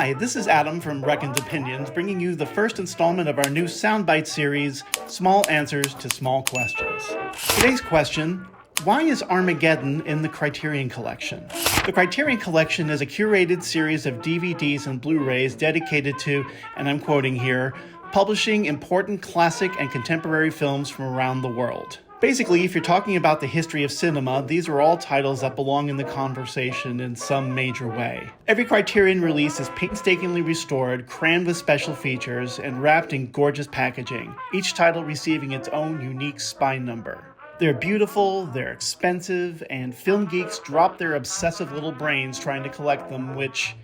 Hi, this is Adam from Reckon's Opinions, bringing you the first installment of our new soundbite series, Small Answers to Small Questions. Today's question: why is Armageddon in the Criterion Collection? The Criterion Collection is a curated series of DVDs and Blu-rays dedicated to, and I'm quoting here, publishing important classic and contemporary films from around the world. Basically, if you're talking about the history of cinema, these are all titles that belong in the conversation in some major way. Every Criterion release is painstakingly restored, crammed with special features, and wrapped in gorgeous packaging, each title receiving its own unique spine number. They're beautiful, they're expensive, and film geeks drop their obsessive little brains trying to collect them, which,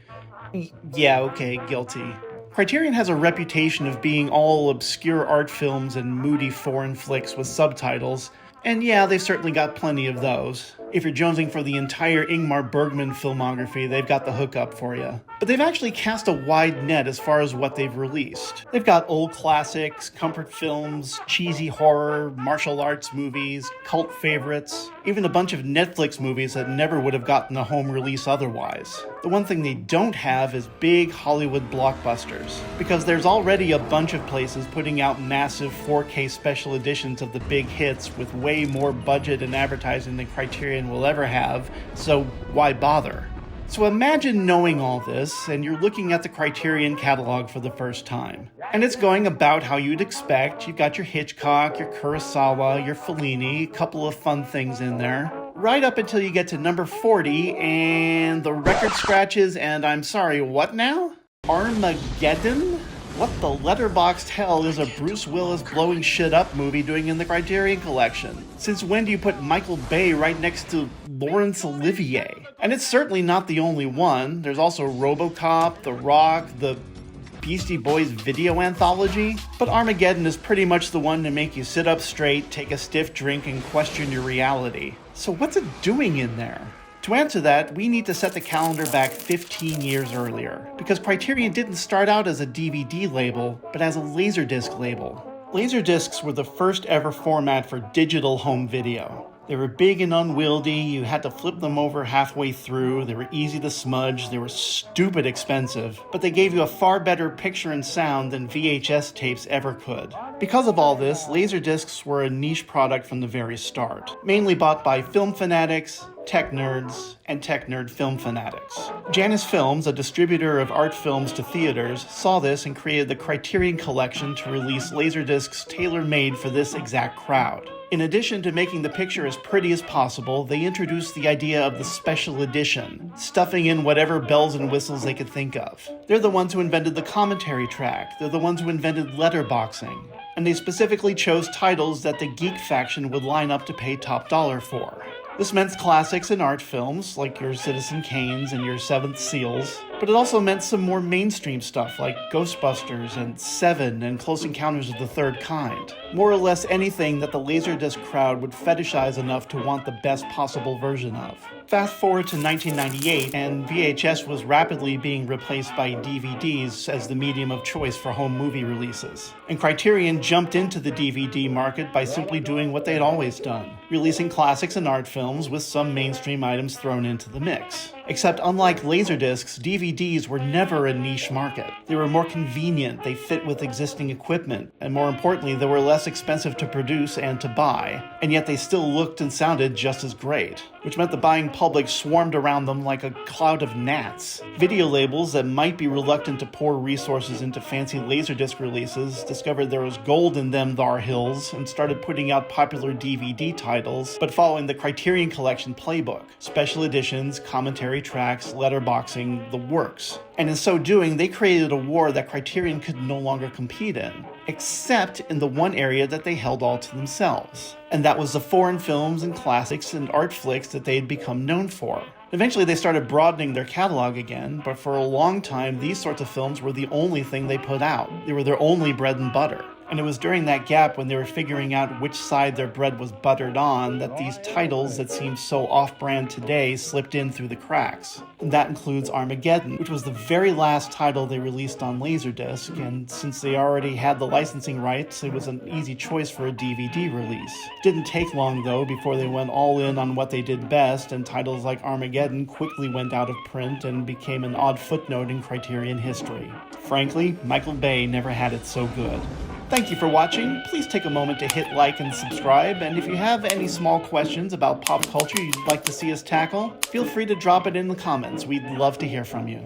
yeah, okay, guilty. Criterion has a reputation of being all obscure art films and moody foreign flicks with subtitles, and yeah, they've certainly got plenty of those. If you're jonesing for the entire Ingmar Bergman filmography, they've got the hookup for you. But they've actually cast a wide net as far as what they've released. They've got old classics, comfort films, cheesy horror, martial arts movies, cult favorites, even a bunch of Netflix movies that never would have gotten a home release otherwise. The one thing they don't have is big Hollywood blockbusters, because there's already a bunch of places putting out massive 4K special editions of the big hits with way more budget and advertising than Criterion will ever have, so why bother? So imagine knowing all this, and you're looking at the Criterion catalog for the first time. And it's going about how you'd expect. You've got your Hitchcock, your Kurosawa, your Fellini, a couple of fun things in there. Right up until you get to number 40, and the record scratches, and I'm sorry, what now? Armageddon? What the letterboxed hell is a Bruce Willis blowing shit up movie doing in the Criterion Collection? Since when do you put Michael Bay right next to Laurence Olivier? And it's certainly not the only one. There's also RoboCop, The Rock, the Beastie Boys video anthology. But Armageddon is pretty much the one to make you sit up straight, take a stiff drink, and question your reality. So what's it doing in there? To answer that, we need to set the calendar back 15 years earlier, because Criterion didn't start out as a DVD label, but as a Laserdisc label. Laserdiscs were the first ever format for digital home video. They were big and unwieldy, you had to flip them over halfway through, they were easy to smudge, they were stupid expensive, but they gave you a far better picture and sound than VHS tapes ever could. Because of all this, Laserdiscs were a niche product from the very start, mainly bought by film fanatics, tech nerds, and tech nerd film fanatics. Janus Films, a distributor of art films to theaters, saw this and created the Criterion Collection to release Laserdiscs tailor-made for this exact crowd. In addition to making the picture as pretty as possible, they introduced the idea of the special edition, stuffing in whatever bells and whistles they could think of. They're the ones who invented the commentary track, they're the ones who invented letterboxing, and they specifically chose titles that the geek faction would line up to pay top dollar for. This meant classics and art films, like your Citizen Kanes and your Seventh Seals, but it also meant some more mainstream stuff like Ghostbusters and Seven and Close Encounters of the Third Kind. More or less anything that the Laserdisc crowd would fetishize enough to want the best possible version of. Fast forward to 1998, and VHS was rapidly being replaced by DVDs as the medium of choice for home movie releases. And Criterion jumped into the DVD market by simply doing what they'd always done, releasing classics and art films with some mainstream items thrown into the mix. Except unlike Laserdiscs, DVDs were never a niche market. They were more convenient, they fit with existing equipment, and more importantly, they were less expensive to produce and to buy, and yet they still looked and sounded just as great, which meant the buying public swarmed around them like a cloud of gnats. Video labels that might be reluctant to pour resources into fancy Laserdisc releases discovered there was gold in them thar hills and started putting out popular DVD titles, but following the Criterion Collection playbook. Special editions, commentary tracks, letterboxing, the works. And in so doing, they created a war that Criterion could no longer compete in, except in the one area that they held all to themselves. And that was the foreign films and classics and art flicks that they had become known for. Eventually they started broadening their catalog again, but for a long time these sorts of films were the only thing they put out. They were their only bread and butter. And it was during that gap when they were figuring out which side their bread was buttered on that these titles that seem so off-brand today slipped in through the cracks. And that includes Armageddon, which was the very last title they released on Laserdisc, and since they already had the licensing rights, it was an easy choice for a DVD release. Didn't take long though before they went all in on what they did best, and titles like Armageddon quickly went out of print and became an odd footnote in Criterion history. Frankly, Michael Bay never had it so good. Thank you for watching. Please take a moment to hit like and subscribe, and if you have any small questions about pop culture you'd like to see us tackle, feel free to drop it in the comments. We'd love to hear from you.